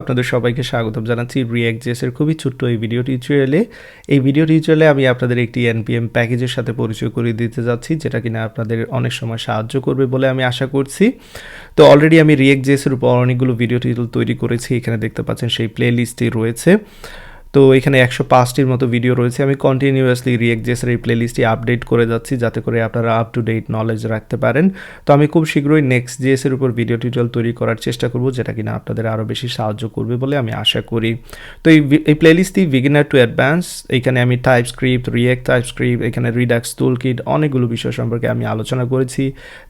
আপনাদের সবাইকে স্বাগতম জানাচ্ছি React.js এর খুবই ছোট্ট এই ভিডিও টিউটোরিয়ালে। এই ভিডিও টিউটোরিয়ালে আমি আপনাদের একটি npm প্যাকেজের সাথে পরিচয় করিয়ে দিতে যাচ্ছি, যেটা কিনা আপনাদের অনেক সময় সাহায্য করবে বলে আমি আশা করছি। তো অলরেডি আমি React.js এর উপর অনেকগুলো ভিডিও টিউটোরিয়াল তৈরি করেছি। এখানে দেখতে পাচ্ছেন সেই প্লেলিস্টটি রয়েছে। তো এখানে 105টির মতো ভিডিও রয়েছে। আমি কন্টিনিউয়াসলি React.js এর এই প্লেলিস্টটি আপডেট করে যাচ্ছি, যাতে করে আপনারা আপ টু ডেট নলেজ রাখতে পারেন। তো আমি খুব শীঘ্রই Next.js এর উপর ভিডিও টিউটোরিয়াল তৈরি করার চেষ্টা করব, যেটা কিনা আপনাদের আরও বেশি সাহায্য করবে বলে আমি আশা করি। তো এই প্লেলিস্টটি বিগিনার টু অ্যাডভান্স। এখানে আমি টাইপস্ক্রিপ্ট, রিয়েক্ট টাইপস্ক্রিপ্ট, এখানে রিডাক্স টুলকিট, অনেকগুলো বিষয় সম্পর্কে আমি আলোচনা করেছি।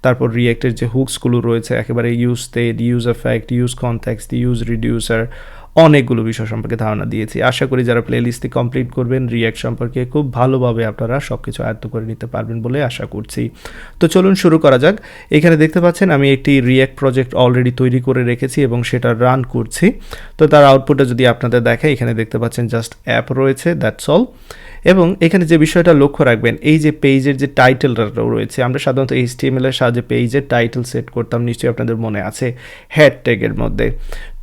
তারপর রিয়েক্টের যে হুকসগুলো রয়েছে, একেবারে use state, use effect, use context, use reducer, অনেকগুলো বিষয় সম্পর্কে ধারণা দিয়েছি। আশা করি যারা প্লেলিস্টটি কমপ্লিট করবেন, রিয়াক্ট সম্পর্কে খুব ভালোভাবে আপনারা সব কিছু আয়ত্ত করে নিতে পারবেন বলে আশা করছি। তো চলুন শুরু করা যাক। এখানে দেখতে পাচ্ছেন আমি একটি রিয়াক্ট প্রজেক্ট অলরেডি তৈরি করে রেখেছি এবং সেটা রান করছি। তো তার আউটপুটটা যদি আপনাদের দেখায়, এখানে দেখতে পাচ্ছেন জাস্ট অ্যাপ রয়েছে, দ্যাটস অল। এবং এখানে যে বিষয়টা লক্ষ্য রাখবেন, এই যে পেজের যে টাইটেলটা রয়েছে, আমরা সাধারণত HTML এর সাহায্যে পেজের টাইটেল সেট করতাম, নিশ্চয়ই আপনাদের মনে আছে, হেড ট্যাগের মধ্যে।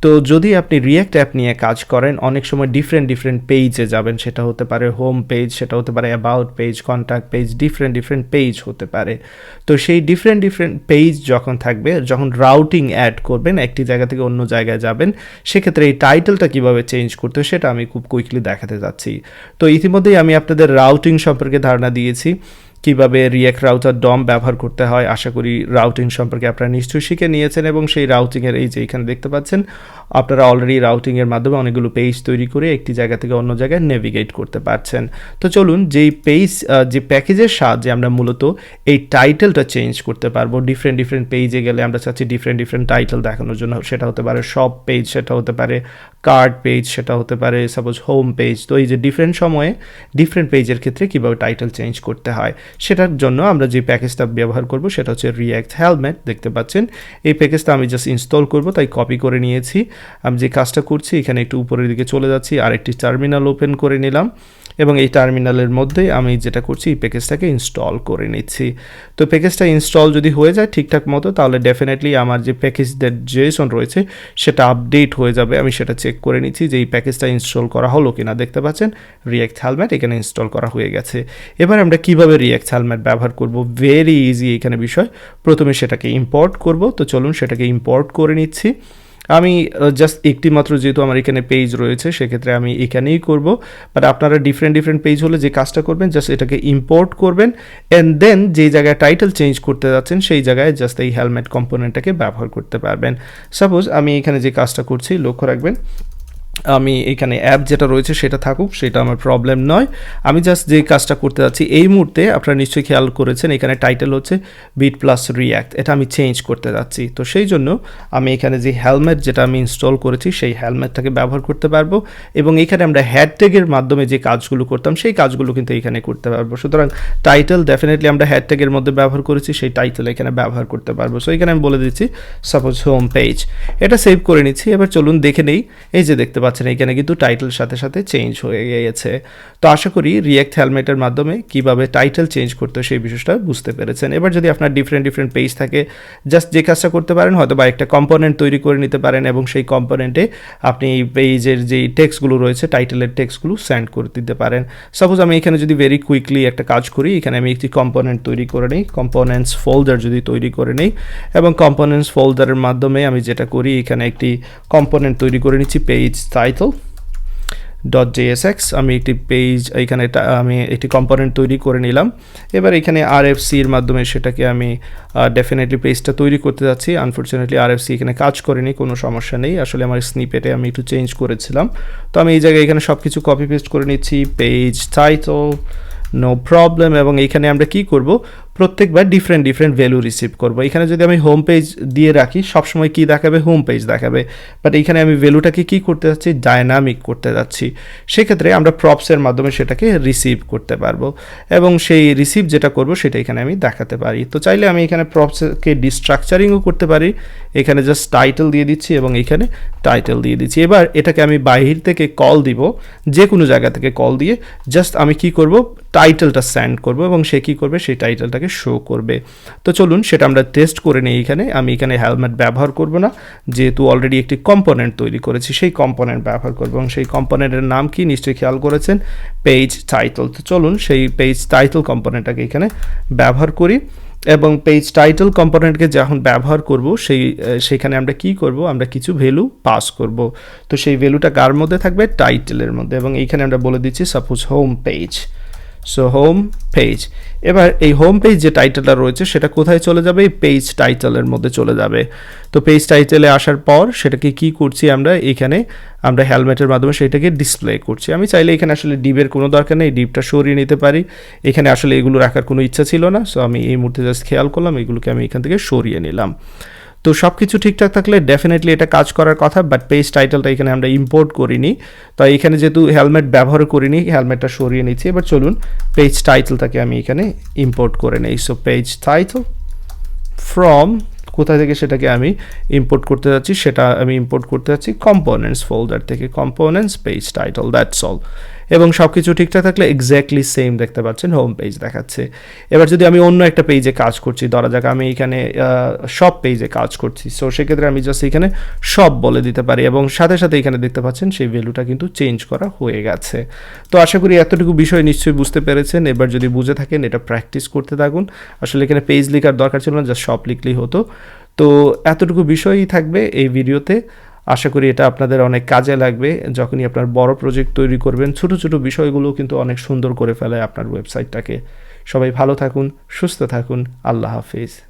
তো যদি আপনি রিয়াক্ট অ্যাপ নিয়ে কাজ করেন, অনেক সময় ডিফারেন্ট পেজে যাবেন। সেটা হতে পারে হোম পেজ, সেটা হতে পারে about page, contact page, different page হতে পারে। তো সেই ডিফারেন্ট পেজ যখন থাকবে, যখন রাউটিং অ্যাড করবেন, একটি জায়গা থেকে অন্য জায়গায় যাবেন, সেক্ষেত্রে এই টাইটেলটা কীভাবে চেঞ্জ করতে হয় সেটা আমি খুব কুইকলি দেখাতে যাচ্ছি। তো ইতিমধ্যেই আমি আপনাদের রাউটিং সম্পর্কে ধারণা দিয়েছি, কিভাবে রিয়াক্ট রাউটার ডম ব্যবহার করতে হয়। আশা করি রাউটিং সম্পর্কে আপনারা নিশ্চয়ই শিখে নিয়েছেন এবং সেই রাউটিংয়ের এই যে এখানে দেখতে পাচ্ছেন, আপনারা অলরেডি রাউটিংয়ের মাধ্যমে অনেকগুলো পেজ তৈরি করে একটি জায়গা থেকে অন্য জায়গায় নেভিগেট করতে পারছেন। তো চলুন যেই পেজ, যে প্যাকেজের সাহায্যে আমরা মূলত এই টাইটেলটা চেঞ্জ করতে পারবো। ডিফারেন্ট পেজে গেলে আমরা চাচ্ছি ডিফারেন্ট টাইটেল দেখানোর জন্য। সেটা হতে পারে শপ পেজ, সেটা হতে পারে কার্ড পেজ, সেটা হতে পারে সাপোজ হোম পেজ। তো এই যে ডিফারেন্ট সময়ে ডিফারেন্ট পেজের ক্ষেত্রে কীভাবে টাইটেল চেঞ্জ করতে হয়, সেটার জন্য আমরা যে প্যাকেজটা ব্যবহার করব সেটা হচ্ছে রিয়াক্ট হেলমেট। দেখতে পাচ্ছেন এই প্যাকেজটা আমি জাস্ট ইনস্টল করব, তাই কপি করে নিয়েছি। আমি যে কাজটা করছি, এখানে একটু উপরের দিকে চলে যাচ্ছি, আর একটি টার্মিনাল ওপেন করে নিলাম এবং এই টার্মিনালের মধ্যে আমি যেটা করছি, এই প্যাকেজটাকে ইনস্টল করে নিচ্ছি। তো প্যাকেজটা ইনস্টল যদি হয়ে যায় ঠিকঠাক মতো, তাহলে ডেফিনেটলি আমার যে প্যাকেজের জেসন রয়েছে সেটা আপডেট হয়ে যাবে। আমি সেটা চেক করে নিচ্ছি যে এই প্যাকেজটা ইনস্টল করা হলো কিনা। দেখতে পাচ্ছেন রিয়াক্ট হেলমেট এখানে ইনস্টল করা হয়ে গেছে। এবার আমরা কিভাবে রিয়াক্ট হেলমেট ব্যবহার করব, ভেরি ইজি এখানে বিষয়। প্রথমে সেটাকে ইম্পোর্ট করব। তো চলুন সেটাকে ইম্পোর্ট করে নিচ্ছি। আমি জাস্ট একটি মাত্র, যেহেতু আমার এখানে পেজ রয়েছে, সেক্ষেত্রে আমি এখানেই করব। বাট আপনারা ডিফারেন্ট পেজ হলে যে কাজটা করবেন, জাস্ট এটাকে ইম্পোর্ট করবেন অ্যান্ড দেন যে জায়গায় টাইটেল চেঞ্জ করতে যাচ্ছেন সেই জায়গায় জাস্ট এই হেলমেট কম্পোনেন্টটাকে ব্যবহার করতে পারবেন। সাপোজ আমি এখানে যে কাজটা করছি, লক্ষ্য রাখবেন, আমি এখানে অ্যাপ যেটা রয়েছে সেটা থাকুক, সেটা আমার প্রবলেম নয়। আমি জাস্ট যে কাজটা করতে যাচ্ছি এই মুহূর্তে, আপনারা নিশ্চয়ই খেয়াল করেছেন এখানে টাইটেল হচ্ছে বিট প্লাস রিয়াক্ট, এটা আমি চেঞ্জ করতে যাচ্ছি। তো সেই জন্য আমি এখানে যে হেলমেট যেটা আমি ইনস্টল করেছি সেই হেলমেটটাকে ব্যবহার করতে পারবো এবং এখানে আমরা হ্যাড ট্যাগের মাধ্যমে যে কাজগুলো করতাম সেই কাজগুলো কিন্তু এখানে করতে পারবো। সুতরাং টাইটেল ডেফিনেটলি আমরা হ্যাড ট্যাগের মধ্যে ব্যবহার করেছি, সেই টাইটেল এখানে ব্যবহার করতে পারবো। সো এখানে আমি বলে দিচ্ছি সাপোজ হোম পেজ, এটা সেভ করে নিচ্ছি। এবার চলুন দেখে নেই, এই যে দেখতে পাচ্ছেন এখানে কিন্তু টাইটেল সাথে চেঞ্জ হয়ে গিয়েছে। তো আশা করি রিয়াক্ট হেলমেটের মাধ্যমে কিভাবে টাইটেল চেঞ্জ করতে হয় সেই বিষয়টা বুঝতে পেরেছেন। এবার যদি আপনার ডিফারেন্ট পেজ থাকে, জাস্ট যে কাজটা করতে পারেন, হয়তো বা একটা কম্পোনেন্ট তৈরি করে নিতে পারেন এবং সেই কম্পোনেন্টে আপনি পেজের যেই টেক্সটগুলো রয়েছে, টাইটেলের টেক্সটগুলো সেন্ড করে দিতে পারেন। সাপোজ আমি এখানে যদি ভেরি কুইকলি একটা কাজ করি, এখানে আমি একটি কম্পোনেন্ট তৈরি করে নিই, কম্পোনেন্টস ফোল্ডার যদি তৈরি করে নিই এবং কম্পোনেন্টস ফোল্ডারের মাধ্যমে আমি যেটা করি, এখানে একটি কম্পোনেন্ট তৈরি করে নিচ্ছি, পেজ টাইটেল .jsx। আমি একটি পেজ, এখানে আমি একটি কম্পোনেন্ট তৈরি করে নিলাম। এবার এখানে RFC-র মাধ্যমে সেটাকে আমি ডেফিনেটলি পেজটা তৈরি করতে যাচ্ছি। আনফর্চুনেটলি RFC এখানে কাজ করেনি, কোনো সমস্যা নেই, আসলে আমার স্নিপেটে আমি একটু চেঞ্জ করেছিলাম। তো আমি এই জায়গায় এখানে সব কিছু কপি পেস্ট করে নিচ্ছি, পেজ টাইটেল, নো প্রবলেম। এবং এখানে আমরা কি করব, প্রত্যেকবার ডিফারেন্ট ভ্যালু রিসিভ করব। এখানে যদি আমি হোম পেজ দিয়ে রাখি, সবসময় কি দেখাবে, হোম পেজ দেখাবে। বাট এখানে আমি ভ্যালুটাকে কি করতে যাচ্ছি, ডায়নামিক করতে যাচ্ছি। সেক্ষেত্রে আমরা প্রপসের মাধ্যমে সেটাকে রিসিভ করতে পারবো এবং সেই রিসিভ যেটা করব সেটা এখানে আমি দেখাতে পারি। তো চাইলে আমি এখানে প্রপসকে ডিস্ট্রাকচারিংও করতে পারি। এখানে জাস্ট টাইটেল দিয়ে দিচ্ছি এবং এখানে টাইটেল দিয়ে দিচ্ছি। এবার এটাকে আমি বাহির থেকে কল দিব, যে কোনো জায়গা থেকে কল দিয়ে জাস্ট আমি কি করব, টাইটেলটা সেন্ড করব এবং সে কি করবে, সেই টাইটেলটাকে শো করবে। তো চলুন সেটা আমরা টেস্ট করে নিই। আমি এখানে হেলমেট ব্যবহার করব না, যেহেতু অলরেডি একটি কম্পোনেন্ট তৈরি করেছি, সেই কম্পোনেন্ট ব্যবহার করব। এবং সেই কম্পোনেন্টের নাম কি নিশ্চয়ই খেয়াল করেছেন, পেজ টাইটল। তো চলুন সেই পেজ টাইটল কম্পোনেন্টটাকে এখানে ব্যবহার করি। এবং পেজ টাইটল কম্পোনেন্টকে যখন ব্যবহার করব সেইখানে আমরা কি করব, আমরা কিছু ভ্যালু পাস করব। তো সেই ভ্যালুটা কার মধ্যে থাকবে, টাইটেলের মধ্যে। এবং এইখানে আমরা বলে দিচ্ছি suppose home page. So home page. এবার এই হোম পেজ যে টাইটেলটা রয়েছে সেটা কোথায় চলে যাবে, এই পেজ টাইটেলের মধ্যে চলে যাবে। তো পেজ টাইটেলে আসার পর সেটাকে কি করছি আমরা, এখানে আমরা হেলমেটের মাধ্যমে সেটাকে ডিসপ্লে করছি। আমি চাইলে এখানে আসলে ডিপের কোনো দরকার নেই, ডিপটা সরিয়ে নিতে পারি। এখানে আসলে এগুলো রাখার কোনো ইচ্ছা ছিল না, সো আমি এই মুহূর্তে জাস্ট খেয়াল করলাম, এগুলোকে আমি এখান থেকে সরিয়ে নিলাম। তো সব কিছু ঠিকঠাক থাকলে ডেফিনেটলি এটা কাজ করার কথা, বাট পেজ টাইটেলটা এখানে আমরা ইম্পোর্ট করিনি। তো এখানে যেহেতু হেলমেট ব্যবহার করিনি, হেলমেটটা সরিয়ে নিচ্ছি। এবার চলুন পেজ টাইটেলটাকে আমি এখানে ইম্পোর্ট করে নেই। সো পেজ টাইটেল ফ্রম, কোথা থেকে সেটাকে আমি ইম্পোর্ট করতে যাচ্ছি, সেটা আমি ইম্পোর্ট করতে যাচ্ছি কম্পোনেন্টস ফোল্ডার থেকে, components page title, that's all. এবং সব কিছু ঠিকঠাক থাকলে এক্স্যাক্টলি সেম দেখতে পাচ্ছেন, হোম পেজ দেখাচ্ছে। এবার যদি আমি অন্য একটা পেজে কাজ করছি, ধরা যাক আমি এখানে সব পেজে কাজ করছি, সো সেক্ষেত্রে আমি জাস্ট এখানে সব বলে দিতে পারি এবং সাথে সাথে এখানে দেখতে পাচ্ছেন সেই ভ্যালুটা কিন্তু চেঞ্জ করা হয়ে গেছে। তো আশা করি এতটুকু বিষয় নিশ্চয়ই বুঝতে পেরেছেন। এবার যদি বুঝে থাকেন এটা প্র্যাকটিস করতে থাকুন। আসলে এখানে পেজ লেখার দরকার ছিল না, জাস্ট সব লিখলেই হতো। তো এতটুকু বিষয়ই থাকবে এই ভিডিওতে। আশা করি এটা আপনাদের অনেক কাজে লাগবে যখনই আপনার বড় প্রজেক্ট তৈরি করবেন। ছোট ছোট বিষয়গুলো কিন্তু অনেক সুন্দর করে ফেলে আপনার ওয়েবসাইটটাকে। সবাই ভালো থাকুন, সুস্থ থাকুন, আল্লাহ হাফিজ।